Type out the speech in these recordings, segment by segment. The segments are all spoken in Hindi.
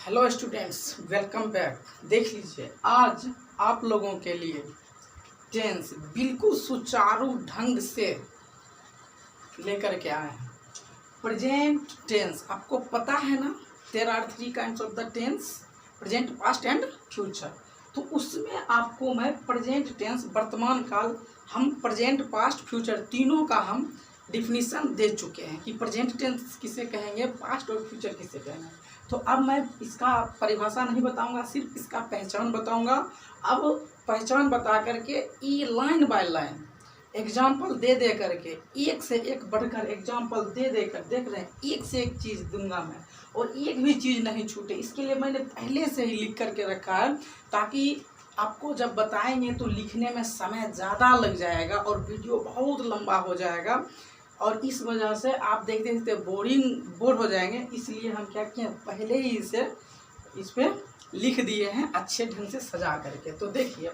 Hello students, welcome back. देख लीजिए, आज आप लोगों के लिए टेंस बिल्कुल सुचारू ढंग से लेकर के आए हैं। प्रेजेंट टेंस आपको पता है ना, there are 3 kinds of the tense, present, past and future. तो उसमें आपको मैं प्रेजेंट टेंस, वर्तमान काल, हम प्रेजेंट, पास्ट, फ्यूचर तीनों का हम डिफिनीशन दे चुके हैं कि प्रेजेंट टेंस किसे कहेंगे, पास्ट और फ्यूचर किसे कहेंगे। तो अब मैं इसका परिभाषा नहीं बताऊंगा, सिर्फ इसका पहचान बताऊंगा। अब पहचान बता करके ई लाइन बाय लाइन एग्जाम्पल दे दे करके, एक से एक बढ़कर एग्जाम्पल दे देकर, देख रहे हैं, एक से एक चीज़ दूंगा मैं, और एक भी चीज़ नहीं छूटे। इसके लिए मैंने पहले से ही लिख करके रखा है, ताकि आपको जब बताएंगे तो लिखने में समय ज़्यादा लग जाएगा और वीडियो बहुत लंबा हो जाएगा, और इस वजह से आप देखते देखते बोर हो जाएंगे। इसलिए हम क्या किए, पहले ही इसे इस पर लिख दिए हैं अच्छे ढंग से सजा करके। तो देखिए,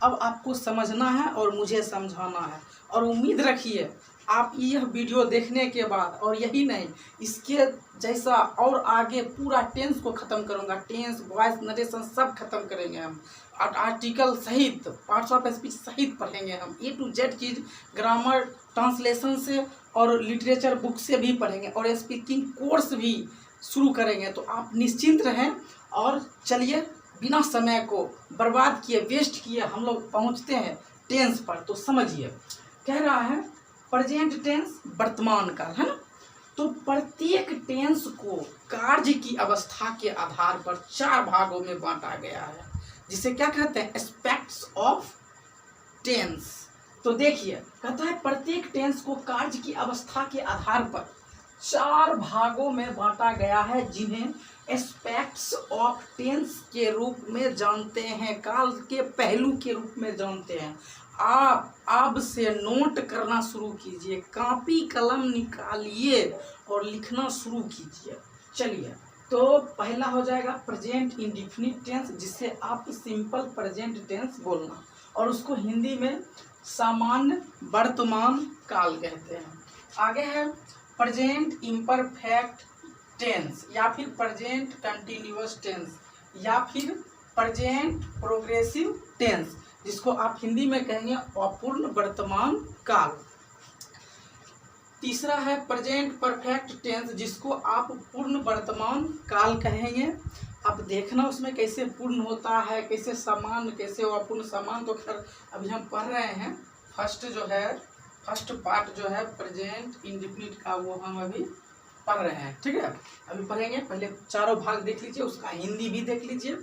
अब आपको समझना है और मुझे समझाना है, और उम्मीद रखिए आप यह वीडियो देखने के बाद, और यही नहीं, इसके जैसा और आगे पूरा टेंस को ख़त्म करूँगा। टेंस, वॉइस, नरेशन सब खत्म करेंगे हम, आर्टिकल सहित, पार्ट्स ऑफ स्पीच सहित पढ़ेंगे हम। A to Z cheese grammar, translation से और लिटरेचर बुक से भी पढ़ेंगे, और स्पीकिंग कोर्स भी शुरू करेंगे। तो आप निश्चिंत रहें, और चलिए बिना समय को बर्बाद किए, वेस्ट किए, हम लोग पहुंचते हैं टेंस पर। तो समझिए, कह रहा है प्रेजेंट टेंस वर्तमान काल, है ना। तो प्रत्येक टेंस को कार्य की अवस्था के आधार पर 4 भागों में बांटा गया है, जिसे क्या कहते हैं, एस्पेक्ट्स ऑफ टेंस। तो देखिए, कहता है प्रत्येक टेंस को कार्य की अवस्था के आधार पर 4 भागों में बांटा गया है, जिन्हें एस्पेक्ट्स ऑफ टेंस के रूप में जानते हैं, काल के पहलू के रूप में जानते हैं। आप अब से नोट करना शुरू कीजिए, कॉपी कलम निकालिए और लिखना शुरू कीजिए। चलिए, तो पहला हो जाएगा प्रेजेंट इंडेफिनिट टेंस, जिससे आप सिंपल प्रेजेंट टेंस बोलना, और उसको हिंदी में सामान्य वर्तमान काल कहते हैं। आगे है प्रेजेंट इम्परफेक्ट टेंस, या फिर प्रेजेंट कंटिन्यूअस टेंस, या फिर प्रेजेंट प्रोग्रेसिव टेंस, जिसको आप हिंदी में कहेंगे अपूर्ण वर्तमान काल। तीसरा है प्रेजेंट परफेक्ट टेंस, जिसको आप पूर्ण वर्तमान काल कहेंगे। अब देखना उसमें कैसे पूर्ण होता है, कैसे समान, कैसे अपूर्ण समान, तो खैर अभी हम पढ़ रहे हैं। फर्स्ट पार्ट जो है प्रेजेंट इंडेफिनिट का, वो हम अभी पढ़ रहे हैं, ठीक है। अभी पढ़ेंगे, पहले चारों भाग देख लीजिए, उसका हिंदी भी देख लीजिए।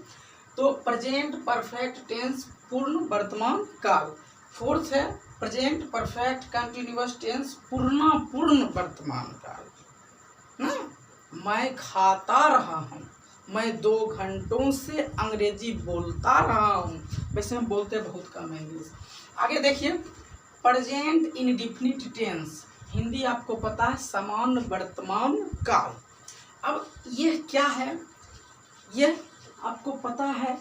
तो प्रेजेंट परफेक्ट टेंस पूर्ण वर्तमान काल। फोर्थ है प्रेजेंट परफेक्ट कंटिन्यूअस टेंस पूर्ण वर्तमान काल। मैं खाता रहा हूँ, मैं 2 घंटों से अंग्रेजी बोलता रहा हूँ। वैसे हम बोलते बहुत कम है इंग्लिश। आगे देखिए, प्रेजेंट इंडेफिनिट टेंस, हिंदी आपको पता है समान वर्तमान काल। अब यह क्या है, यह आपको पता है,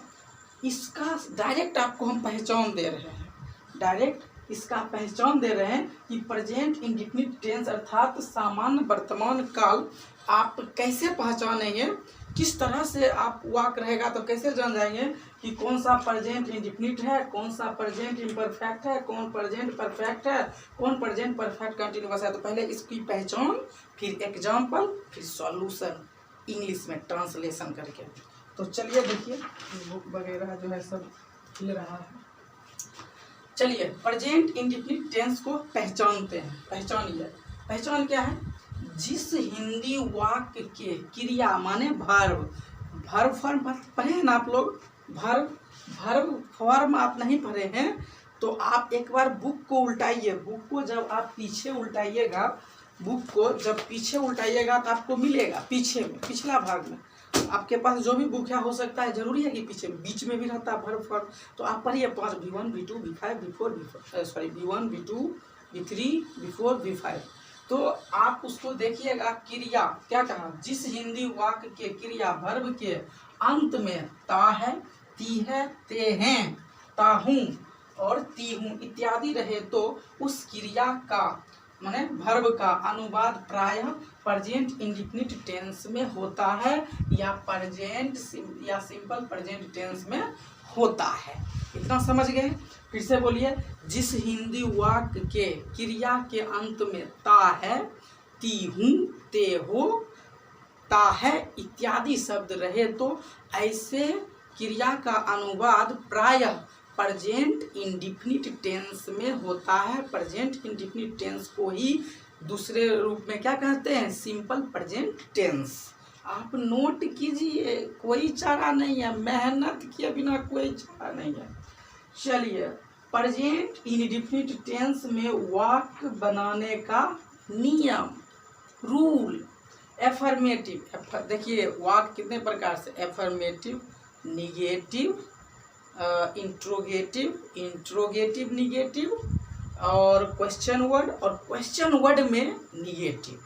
इसका डायरेक्ट आपको हम पहचान दे रहे हैं, डायरेक्ट इसका पहचान दे रहे हैं कि प्रेजेंट इंडेफिनिट टेंस अर्थात सामान्य वर्तमान काल आप कैसे पहचानेंगे, किस तरह से आप वाक रहेगा तो कैसे जान जाएंगे कि कौन सा प्रेजेंट इंडेफिनिट है, कौन सा प्रेजेंट इम्परफेक्ट है, कौन प्रेजेंट परफेक्ट है, कौन प्रेजेंट परफेक्ट कंटिन्यूअस है। तो पहले इसकी पहचान, फिर एग्जाम्पल, फिर सॉल्यूशन, इंग्लिश में ट्रांसलेशन करके। तो चलिए देखिए, बुक वगैरह जो है सब मिल रहा है। चलिए प्रेजेंट इंडेफिनिट टेंस को पहचानते हैं। पहचान क्या है, जिस हिंदी वाक्य के क्रिया माने वर्ब फॉर्म पढ़े हैं ना आप लोग, वर्ब फॉर्म आप नहीं पढ़े हैं तो आप एक बार बुक को उल्टाइए। बुक को जब आप पीछे उल्टाइएगा, तो आपको मिलेगा पीछे में, पिछला भाग में आपके पास जो भी बुक है, हो सकता है, जरूरी है कि पीछे बीच में भी रहता है वर्ब फॉर्म। तो आप पढ़िए 5 V1 V2 V5 V4 V1 V2 V3 V4 V5। तो आप उसको देखिएगा, क्रिया क्या कहा, जिस हिंदी वाक्य के क्रिया वर्ब के अंत में ता है, ती है, ते हैं, ता हूँ और ती हूँ इत्यादि रहे, तो उस क्रिया का माने वर्ब का अनुवाद प्रायः प्रेजेंट इंडेफिनिट टेंस में होता है या सिंपल प्रेजेंट टेंस में होता है। इतना समझ गए? फिर से बोलिए। जिस हिंदी वाक्य के क्रिया के अंत में ता है, ती हूँ, ते हो, ता है इत्यादि शब्द रहे तो ऐसे क्रिया का अनुवाद प्रायः प्रेजेंट इंडेफिनिट टेंस में होता है। प्रेजेंट इंडेफिनिट टेंस को ही दूसरे रूप में क्या कहते हैं? Simple present tense. आप नोट कीजिए, कोई चारा नहीं है, मेहनत किए बिना कोई चारा नहीं है। चलिए, प्रेजेंट इंडेफिनिट टेंस में वाक्य बनाने का नियम, रूल। एफर्मेटिव, देखिए वाक्य कितने प्रकार से, एफर्मेटिव, निगेटिव, इंट्रोगेटिव निगेटिव और क्वेश्चन वर्ड, और क्वेश्चन वर्ड में निगेटिव।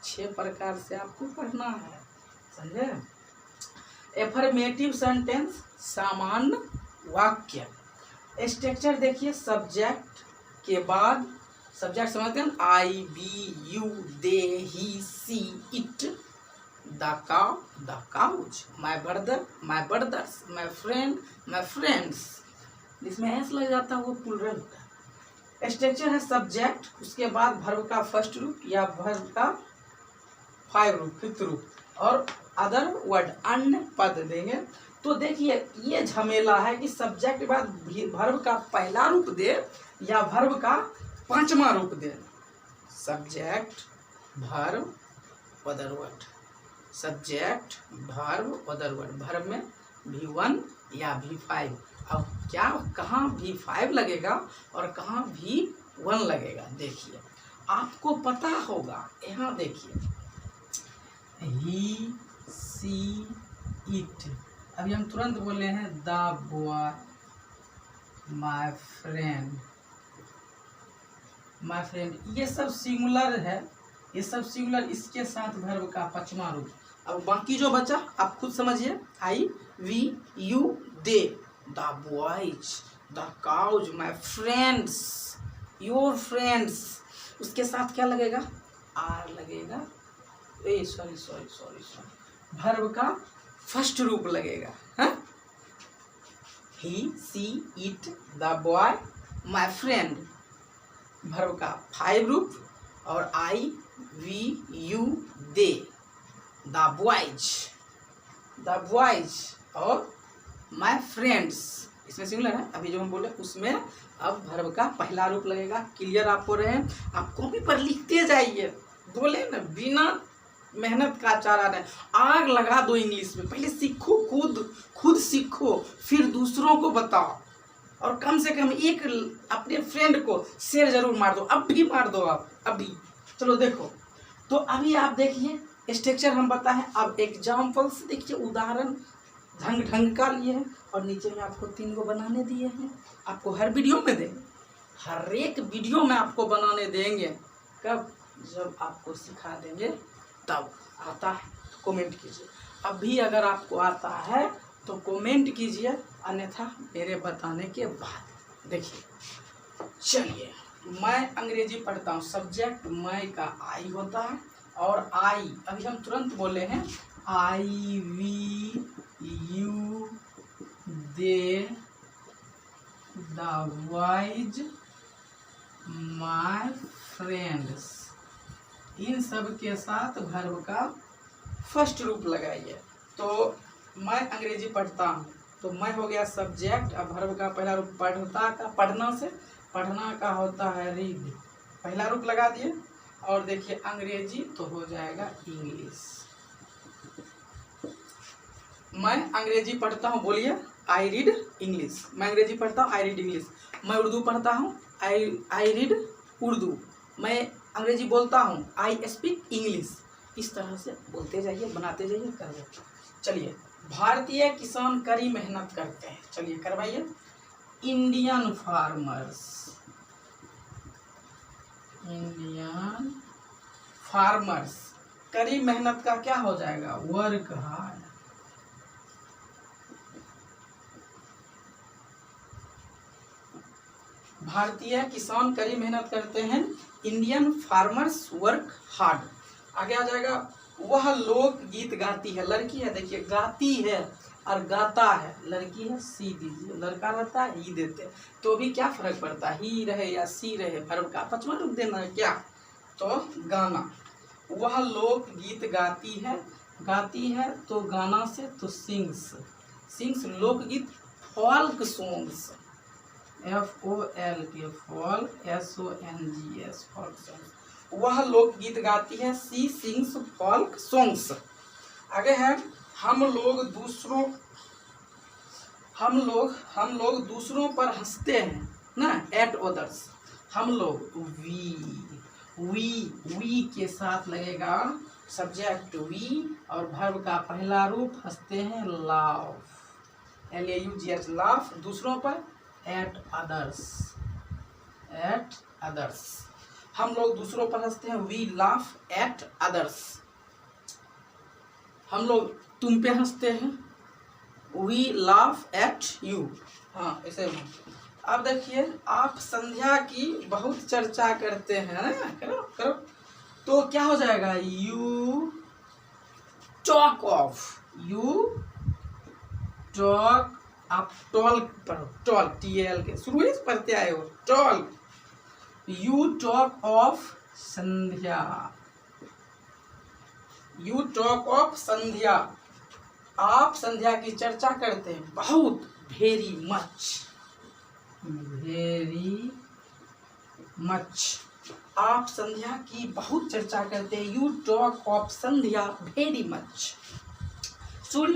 6 प्रकार से आपको पढ़ना है, समझे? एफर्मेटिव सेंटेंस, सामान्य वाक्य। स्ट्रक्चर देखिए, सब्जेक्ट के बाद, सब्जेक्ट समझते हैं, I, we, you, they, he, she, it, the cow, the couch, my brother, my brothers, my friend, my friends. जिसमें एस लग जाता है वो प्लूरल होता है। स्ट्रक्चर है सब्जेक्ट, उसके बाद वर्ब का फर्स्ट रूप या वर्ब का 5 रूप, 5th रूप, और अदर वर्ड, अन्य पद देंगे। तो देखिए ये झमेला है कि सब्जेक्ट के बाद वर्ब का पहला रूप दे या वर्ब का 5वां रूप दे। Subject, verb, other word, subject, verb, other word. Verb में V1 या V5। अब क्या, कहाँ V5 लगेगा और कहाँ V1 लगेगा, देखिए आपको पता होगा। यहाँ देखिए, ही, सी, इट। अभी हम तुरंत बोले हैं the boy, my friend, my friend, ये सब सिंगुलर है, ये सब सिंगुलर, इसके साथ वर्ब का 5वां रूप। अब बाकी जो बचा आप खुद समझिए, I, we, you, they, the boys, the cows, my friends, your friends. उसके साथ क्या लगेगा? आर लगेगा। सॉरी, वर्ब का फर्स्ट रूप लगेगा। He, she, it, the boy, my friend. Verb का 5 रूप, और I, we, you, they, the boys और माय फ्रेंड्स। इसमें सिंगुलर है, अभी जो हम बोले उसमें अब वर्ब का पहला रूप लगेगा। क्लियर आपको रहे? आप कॉपी पर लिखते जाइए, बोले ना, बिना मेहनत का चारा नहीं। आग लगा दो इंग्लिश में, पहले सीखो, खुद सीखो, फिर दूसरों को बताओ, और कम से कम एक अपने फ्रेंड को शेयर जरूर मार दो। अब भी मार दो आप, अभी। चलो देखो, तो अभी आप देखिए स्ट्रक्चर हम बताएं। अब एग्जाम्पल्स देखिए, उदाहरण ढंग का लिए हैं, और नीचे में आपको 3 को बनाने दिए हैं। आपको हर वीडियो में देंगे, हर एक वीडियो में आपको बनाने देंगे। कब? जब आपको सिखा देंगे तब। आता है तो कमेंट कीजिए, अभी अगर आपको आता है तो कमेंट कीजिए, अन्यथा मेरे बताने के बाद। देखिए, चलिए, मैं अंग्रेजी पढ़ता हूँ। सब्जेक्ट मैं का आई होता है, और आई अभी हम तुरंत बोले हैं, I, we, you, they, the boys, my friends. इन सब के साथ वर्ब का फर्स्ट रूप लगाइए। तो मैं अंग्रेजी पढ़ता हूँ, तो मैं हो गया सब्जेक्ट। अब वर्ब का पहला रूप पढ़ता का, पढ़ना का होता है रीड, पहला रूप लगा दिए। और देखिए अंग्रेजी तो हो जाएगा इंग्लिश। मैं अंग्रेजी पढ़ता हूँ, बोलिए, आई रीड इंग्लिश। मैं अंग्रेजी पढ़ता हूँ, आई रीड इंग्लिश। मैं उर्दू पढ़ता हूँ, आई रीड उर्दू। मैं अंग्रेजी बोलता हूँ, आई स्पीक इंग्लिश। इस तरह से बोलते जाइए, बनाते जाइए, करवाइए। चलिए, भारतीय किसान कड़ी मेहनत करते हैं, चलिए करवाइए। इंडियन फार्मर्स, कड़ी मेहनत का क्या हो जाएगा? Work hard. भारतीय किसान कड़ी मेहनत करते हैं, इंडियन फार्मर्स वर्क हार्ड। आगे आ जाएगा, वह लोक गीत गाती है, लड़की है, देखिए गाती है और गाता है, लड़की है सी दीजिए, लड़का रहता है ही देते हैं, तो भी क्या फर्क पड़ता है, ही रहे या सी रहे, फर्क का 5वां रूप देना है क्या, तो गाना। वह लोक गीत गाती है तो गाना से तो सिंग्स लोकगीत, folk songs, FOLK folk, SONGS folk songs. वह लोकगीत गाती है, सी सिंग्स फोल्क सॉन्ग्स। आगे है, हम लोग दूसरों पर हंसते हैं ना, एट अदर्स, हम लोग वी के साथ लगेगा सब्जेक्ट वी और वर्ब का पहला रूप हंसते हैं, लाफ, LAUGH लाफ, दूसरों पर एट अदर्स, हम लोग दूसरों पर हंसते हैं, वी लाफ एट अदर्स। हम लोग तुम पे हंसते हैं, वी लाफ एट यू। हाँ ऐसे। अब देखिए, आप संध्या की बहुत चर्चा करते हैं ना, करो तो क्या हो जाएगा, यू टॉक ऑफ, आप टॉल्क पढ़ो, टॉल्क TL के शुरू से पढ़ते आए हो, talk, you talk of Sandhya, you talk of Sandhya, आप संध्या की चर्चा करते हैं, बहुत, वेरी मच, आप संध्या की बहुत चर्चा करते हैं, you talk of Sandhya very much. सूर्य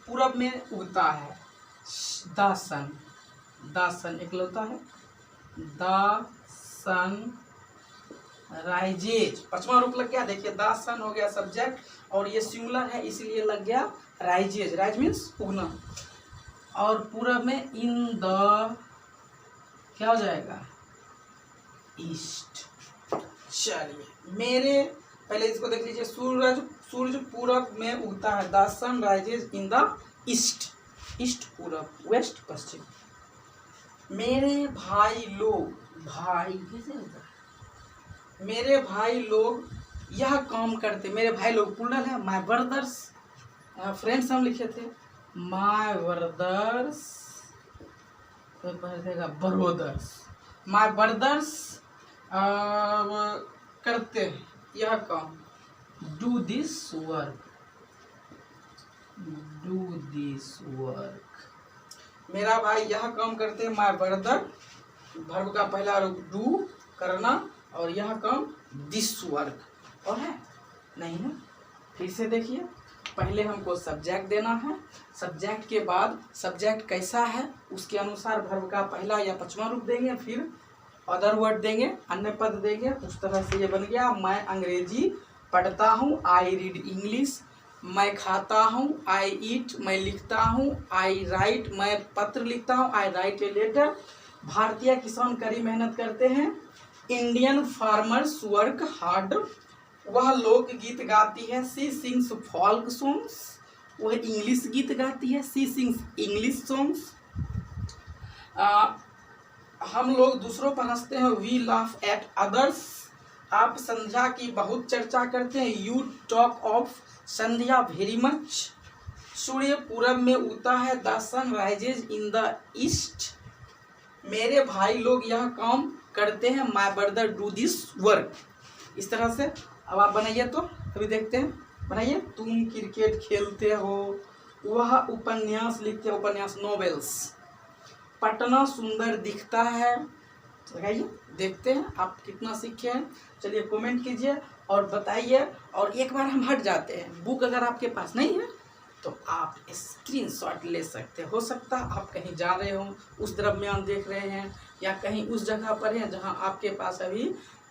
पूरब में उगता है, दासन इकलौता है, दासन राइजेज, 5वां रूप लग गया, देखिए दासन हो गया सब्जेक्ट और ये सिंगुलर है इसलिए लग गया राइजेज, राइज मीन्स उगना, और पूरब में इन द क्या हो जाएगा, ईस्ट। चलिए, मेरे पहले इसको देख लीजिए, सूरज पूरब में उगता है, the sun rises in the east, east पूरब, वेस्ट पश्चिम। मेरे भाई लोग यह काम करते, मेरे भाई लोग प्लूरल है, माय ब्रदर्स, फ्रेंड्स हम लिखे थे, माय ब्रदर्स तो पढ़ेगा ब्रदर्स, माय ब्रदर्स करते हैं यह काम, डू दिस वर्क, मेरा भाई यह काम करते हैं, माय ब्रदर, वर्ब का पहला रूप डू करना, और यह काम दिस वर्क, और है नहीं है। फिर से देखिए, पहले हमको सब्जेक्ट देना है, सब्जेक्ट के बाद सब्जेक्ट कैसा है उसके अनुसार वर्ब का पहला या 5वां रूप देंगे, फिर अदर वर्ड देंगे, अन्य पद देंगे, उस तरह से ये बन गया, मैं अंग्रेजी पढ़ता हूँ, आई रीड इंग्लिश, मैं खाता हूँ, आई ईट, मैं लिखता हूँ, आई राइट, मैं पत्र लिखता हूँ, आई राइट ए लेटर। भारतीय किसान कड़ी मेहनत करते हैं, इंडियन फार्मर्स वर्क हार्ड, वह लोक गीत गाती है, सी सिंग्स फोल्क सॉन्ग्स, वह इंग्लिश गीत गाती है, सी सिंग्स इंग्लिश सॉन्ग्स। हम लोग दूसरों पर हंसते हैं, वी लाफ एट अदर्स। आप संध्या की बहुत चर्चा करते हैं, you talk of Sandhya very much. सूर्य पूरब में उगता है, the sun rises in the east. मेरे भाई लोग यह काम करते हैं, my brother do this work. इस तरह से अब आप बनाइए, तो अभी देखते हैं, बनाइए। तुम क्रिकेट खेलते हो, वह उपन्यास लिखते हैं, उपन्यास नॉवेल्स। पटना सुंदर दिखता है, लगाइए, देखते हैं आप कितना सीखे हैं। चलिए कमेंट कीजिए और बताइए। और एक बार हम हट जाते हैं, बुक अगर आपके पास नहीं है तो आप स्क्रीनशॉट ले सकते, हो सकता है आप कहीं जा रहे हो, उस दरम्यान देख रहे हैं, या कहीं उस जगह पर हैं जहां आपके पास अभी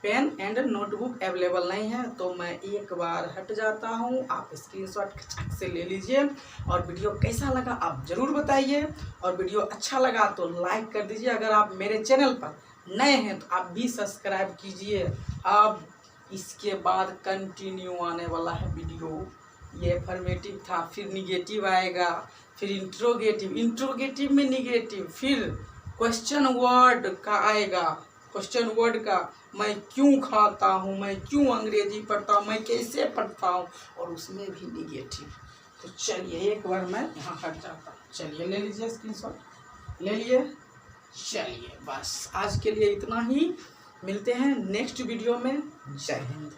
पेन एंड नोटबुक अवेलेबल नहीं है, तो मैं एक बार हट जाता हूं, आप स्क्रीनशॉट खचाक से ले लीजिए। और वीडियो कैसा लगा आप ज़रूर बताइए, और वीडियो अच्छा लगा तो लाइक कर दीजिए। अगर आप मेरे चैनल पर नए हैं तो आप भी सब्सक्राइब कीजिए। अब इसके बाद कंटिन्यू आने वाला है वीडियो। ये फॉर्मेटिव था, फिर निगेटिव आएगा, फिर इंट्रोगेटिव में निगेटिव, फिर क्वेश्चन वर्ड का आएगा, क्वेश्चन वर्ड का मैं क्यों खाता हूँ, मैं क्यों अंग्रेजी पढ़ता हूँ, मैं कैसे पढ़ता हूँ, और उसमें भी निगेटिव। तो चलिए एक बार मैं यहाँ हट जाता हूँ। चलिए ले लीजिए स्क्रीनशॉट, ले लिए। चलिए बस आज के लिए इतना ही, मिलते हैं नेक्स्ट वीडियो में। जय हिंद।